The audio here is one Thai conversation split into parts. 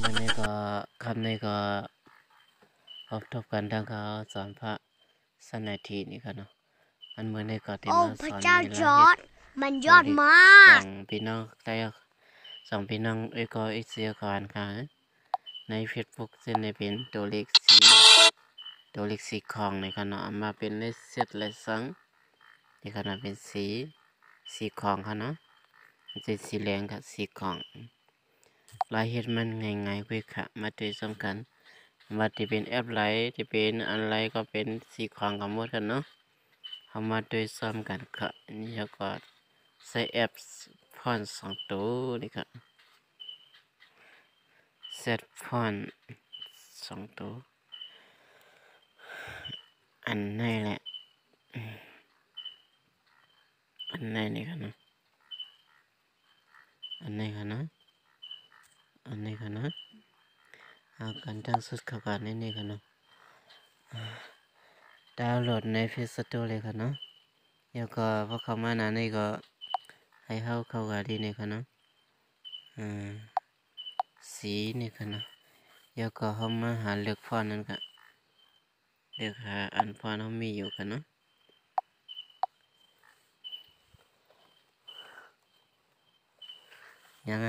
มื่อนี้ก็คำนี้ก็พบทบกันทางเขาสอนพระสนาทีนี่ค่ะเนาะอันมื่อนี้ก็ที่มาสอนในรายละมันยอดมาก สองพี่น้องได้สองพี่น้องก็อีเสียก่อนค่ะใน Facebook ซึ่งในเป็นตัวเลขสีของในค่ะเนาะมาเป็นเลขเซตเลขสังนี่ค่ะเนาะเป็นสีของค่ะเนาะเป็นสีแดงกับสีของรายเหตุมันง่ายๆคุยค่ะมาโดยสำคัญว่าที่เป็นแอปไลท์ที่เป็นอะไรก็เป็นสีของกันหมดกันเนาะเข้ามาโดยซ้ำกันค่ะนี่ก็ใช้แอปฟอนต์2ตัวนี่ค่ะเซตฟอนต์2ตัวอันไหนแหละอันไหนนี่ค่ะเนาะอันไหนค่ะเนาะอันนี้ค่ะเนาะเอากันทั้งสุดเข้ากันนี่ค่ะเนาะดาวน์โหลดใน Play Store เลยค่ะเนาะแล้วก็พอเข้ามาหน้านี้ก็ให้เข้ากันที่นี่ค่ะเนาะสีนี่ค่ะเนาะแล้วก็เข้ามาหาเลือกฟอนต์นั่นค่ะเลือกหาอันฟอนต์เขามีอยู่ค่ะเนาะยังเ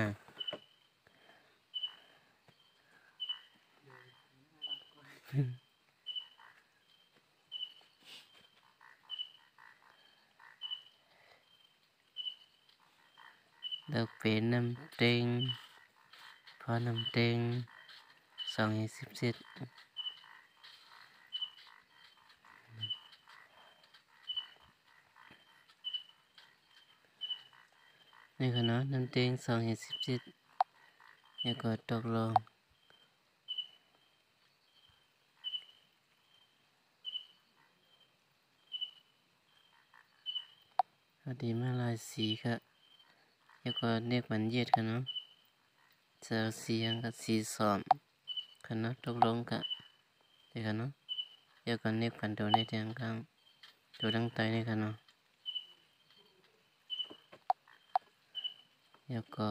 ลือกเป็นน้ำเต็งพอน้ำเต็ง217นี่ค่ะเนาะน้ำเต็ง217แล้วก็ตกลงพอดีมาลายสีค่ะแล้วก็เรียกมันเย็ดค่ะเนาะเสือสียังกับสีซ้อมค่ะเนาะตกลงค่ะเดี๋ยวค่ะเนาะแล้วก็เรียกมันตัวในทางข้างตัวตั้งใจนี่ค่ะเนาะแล้วก็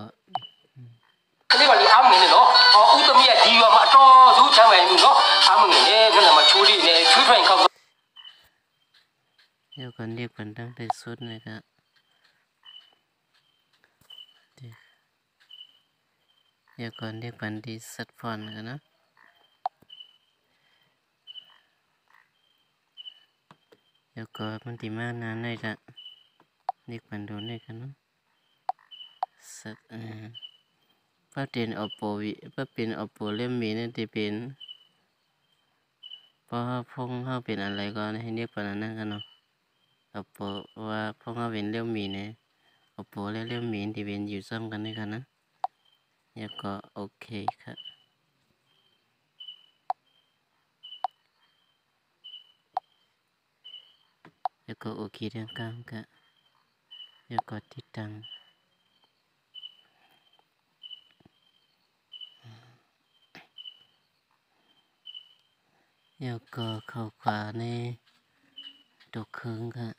นี่วันนี้อ้ำเงินเนาะอุตมีดีว่ามาต่อสู้ช่างแม่เนาะอ้ำเงินเนี่ยนั่นมาชูดีเนี่ยช่วยเพื่อนเขาแล้วก็เรียกมันตั้งแต่สุดเลยค่ะแล้วก็เรียกมันที่สัดฟอนกันนะแล้วก็มันที่มานานเลยค่ะเรียกมันโดนเลยกันเนาะสัดเพราะเป็นoppo เล่มมีนั่นที่เป็นเพราะพงเขาเป็นอะไรก็ให้เรียกมันนั่นกันเนาะoppo ว่าพงเขาเป็นเล่มมีเนี่ยoppo และเล่มมีที่เป็นอยู่ซ้ำกันด้วยกันนะแล้วก็โอเคค่ะแล้วก็โอเคเรื่องกลางค่ะแล้วก็ติดตั้งแล้วก็เข้าขวาในตัวเครื่องค่ะ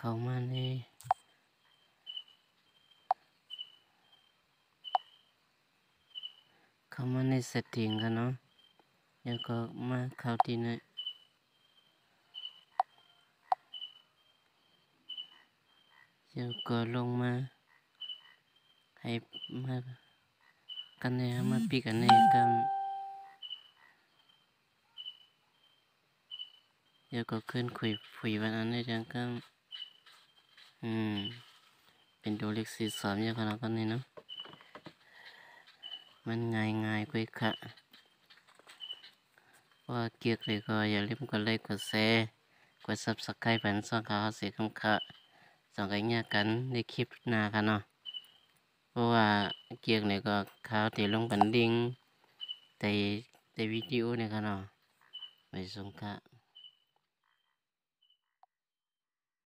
เข้ามาในsetting กันเนาะแล้วก็มาเข้าที่ไหนแล้วก็ลงมาให้มากันเนี่ยมาปีกันเนี่ยกันแล้วก็ขึ้นคุยวันนั้นในจังกันเป็นตัวเลข43อย่างขนาดนี้เนาะมันง่ายกว่าค่ะว่าเกียร์เลยก็อย่าลืมกดไลค์กดแชร์กด Subscribe เป็นส่องข่าวเสียคำค่ะส่องกันเนี่ยกันในคลิปหน้าค่ะเนาะเพราะว่าเกียร์เลยก็ข่าวที่ลงเป็นลิงก์ในวิดีโอเนี่ยค่ะเนาะไปส่งค่ะ